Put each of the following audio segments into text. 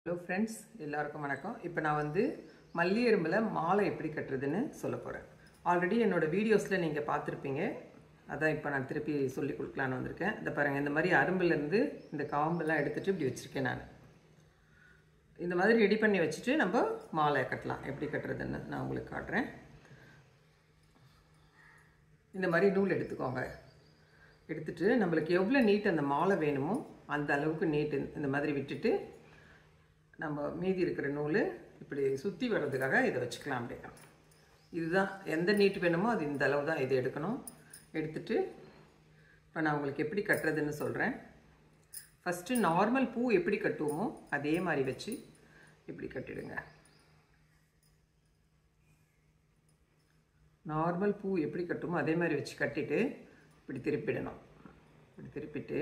Hello friends, எல்லாருக்கும் வணக்கம். இப்போ நான் வந்து மல்லி எறும்பில் மாலை எப்படி கட்டுறதுன்னு சொல்ல போகிறேன். ஆல்ரெடி என்னோடய வீடியோஸில் நீங்கள் பார்த்துருப்பீங்க. அதான் இப்போ நான் திருப்பி சொல்லி கொடுக்கலான்னு வந்திருக்கேன். இதை பாருங்கள், இந்த மாதிரி அரும்புலேருந்து இந்த காம்பெல்லாம் எடுத்துகிட்டு இப்படி வச்சுருக்கேன். நான் இந்த மாதிரி ரெடி பண்ணி வச்சுட்டு நம்ம மாலை கட்டலாம். எப்படி கட்டுறதுன்னு நான் உங்களுக்கு காட்டுறேன். இந்த மாதிரி நூல் எடுத்துக்கோங்க. எடுத்துகிட்டு நம்மளுக்கு எவ்வளோ நீட் அந்த மாலை வேணுமோ அந்த அளவுக்கு நீட்டு இந்த மாதிரி விட்டுட்டு நம்ம மீதி இருக்கிற நூல் இப்படி சுற்றி வர்றதுக்காக இதை வச்சுக்கலாம். அப்படியே இதுதான் எந்த நீட்டு வேணுமோ அது இந்த அளவு தான் இதை எடுக்கணும். எடுத்துட்டு இப்போ நான் உங்களுக்கு எப்படி கட்டுறதுன்னு சொல்கிறேன். ஃபஸ்ட்டு நார்மல் பூ எப்படி கட்டுவோமோ அதே மாதிரி வச்சு இப்படி கட்டிடுங்க. நார்மல் பூ எப்படி கட்டுமோ அதே மாதிரி வச்சு கட்டிட்டு இப்படி திருப்பிடணும். இப்படி திருப்பிட்டு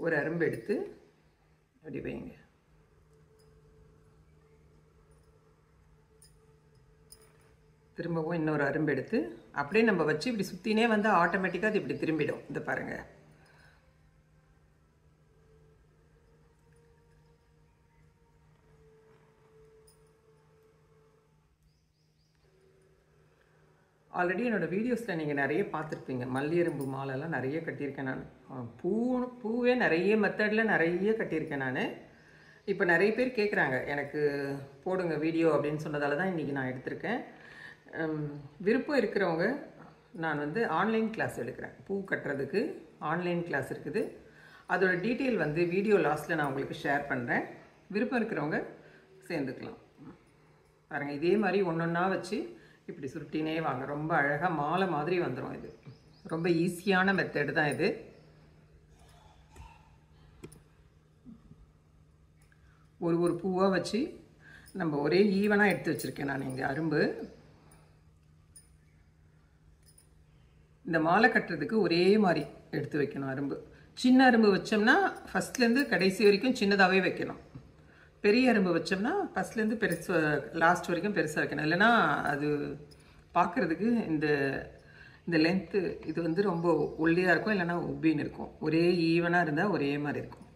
ஒரு அரும்பு எடுத்து அப்படி வைங்க. திரும்பவும் இன்னொரு அரும்பு எடுத்து அப்படியே நம்ம வச்சு இப்படி சுற்றினே வந்து ஆட்டோமேட்டிக்காக அது இப்படி திரும்பிடும். இதை பாருங்கள். ஆல்ரெடி என்னோடய வீடியோஸில் நீங்கள் நிறைய பார்த்துருப்பீங்க. மல்லி எறும்பு மாலைலாம் நிறைய கட்டியிருக்கேன். நான் பூவே நிறைய மெத்தடில் நிறைய கட்டியிருக்கேன். நான் இப்போ நிறைய பேர் கேட்குறாங்க, எனக்கு போடுங்க வீடியோ அப்படின்னு சொன்னதால தான் இன்றைக்கி நான் எடுத்திருக்கேன். விருப்பம் இருக்கிறவங்க நான் வந்து ஆன்லைன் கிளாஸ் எடுக்கிறேன். பூ கட்டுறதுக்கு ஆன்லைன் கிளாஸ் இருக்குது. அதோட டீட்டெயில் வந்து வீடியோ லாஸ்ட்டில் நான் உங்களுக்கு ஷேர் பண்ணுறேன். விருப்பம் இருக்கிறவங்க சேர்ந்துக்கலாம். பாருங்கள், இதே மாதிரி ஒன்றொன்னா வச்சு இப்படி சுருட்டினே வாங்க. ரொம்ப அழகாக மாலை மாதிரி வந்துடும். இது ரொம்ப ஈஸியான மெத்தடு தான் இது. ஒரு பூவாக வச்சு நம்ம ஒரே ஈவனாக எடுத்து வச்சுருக்கேன் நான் இங்கே அரும்பு. இந்த மாலை கட்டுறதுக்கு ஒரே மாதிரி எடுத்து வைக்கணும் அரும்பு. சின்ன அரும்பு வச்சோம்னா ஃபஸ்ட்லேருந்து கடைசி வரைக்கும் சின்னதாகவே வைக்கணும். பெரிய அரும்பு வச்சோம்னா ஃபஸ்ட்லேருந்து பெருசு லாஸ்ட் வரைக்கும் பெருசாக வைக்கணும். இல்லைனா அது பார்க்குறதுக்கு இந்த லென்த்து இது வந்து ரொம்ப ஒல்லியாக இருக்கும், இல்லைனா உப்பின்னு இருக்கும். ஒரே ஈவனாக இருந்தால் ஒரே மாதிரி இருக்கும்.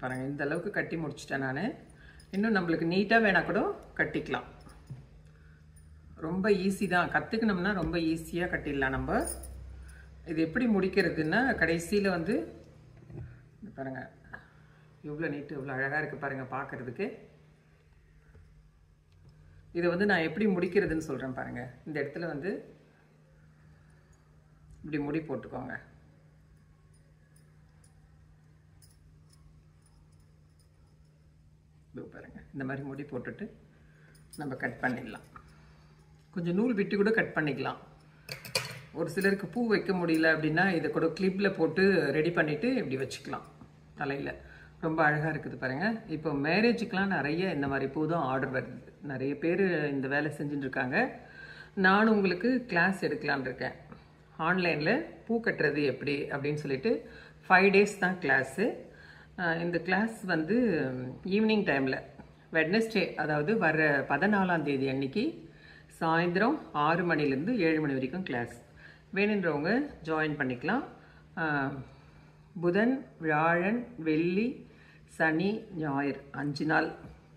பாருங்கள், இந்த அளவுக்கு கட்டி முடிச்சிட்டேன் நான். இன்னும் நம்மளுக்கு நீட்டாக வேணால் கூட கட்டிக்கலாம். ரொம்ப ஈஸி தான், கற்றுக்கணும்னா ரொம்ப ஈஸியாக கட்டிடலாம். நம்ம இது எப்படி முடிக்கிறதுன்னா கடைசியில் வந்து பாருங்கள், எவ்வளோ நீட்டு எவ்வளோ அழகாக இருக்குது பாருங்கள் பார்க்குறதுக்கு. இதை வந்து நான் எப்படி முடிக்கிறதுன்னு சொல்கிறேன் பாருங்கள். இந்த இடத்துல வந்து இப்படி முடி போட்டுக்கோங்க. பாருங்கள், இந்த மாதிரி முடி போட்டுட்டு நம்ம கட் பண்ணிடலாம். கொஞ்சம் நூல் விட்டு கூட கட் பண்ணிக்கலாம். ஒரு சிலருக்கு பூ வைக்க முடியல அப்படின்னா இதை கூட கிளிப்பில் போட்டு ரெடி பண்ணிவிட்டு இப்படி வச்சுக்கலாம் தலையில். ரொம்ப அழகாக இருக்குது பாருங்கள். இப்போ மேரேஜுக்கெலாம் நிறைய இந்த மாதிரி பூ தான் ஆர்டர் வருது. நிறைய பேர் இந்த வேலை செஞ்சுட்டுருக்காங்க. நான் உங்களுக்கு கிளாஸ் எடுக்கலான் இருக்கேன். ஆன்லைனில் பூ கட்டுறது எப்படி அப்படின்னு சொல்லிட்டு 5 days தான் கிளாஸு. இந்த கிளாஸ் வந்து ஈவினிங் டைமில் வெட்னஸ்டே, அதாவது வர 14ஆம் தேதி அன்னைக்கு சாயந்தரம் 6 மணிலேருந்து 7 மணி வரைக்கும் கிளாஸ். வேணுன்றவங்க ஜாயின் பண்ணிக்கலாம். புதன், வியாழன், வெள்ளி, சனி, ஞாயிறு 5 நாள்.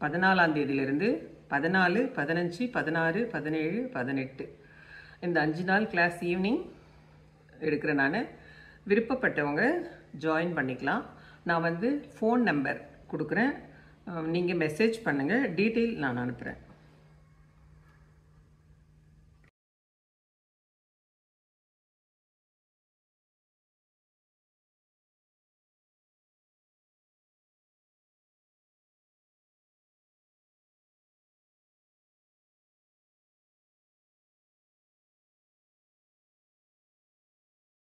14ஆம் தேதியிலேருந்து 14, 15, 16, 17, 18 இந்த 5 நாள் கிளாஸ் ஈவினிங் எடுக்கிறேன் நான். விருப்பப்பட்டவங்க ஜாயின் பண்ணிக்கலாம். நான் வந்து ஃபோன் நம்பர் கொடுக்குறேன். நீங்கள் மெசேஜ் பண்ணுங்கள், டீட்டெயில் நான் அனுப்புகிறேன்.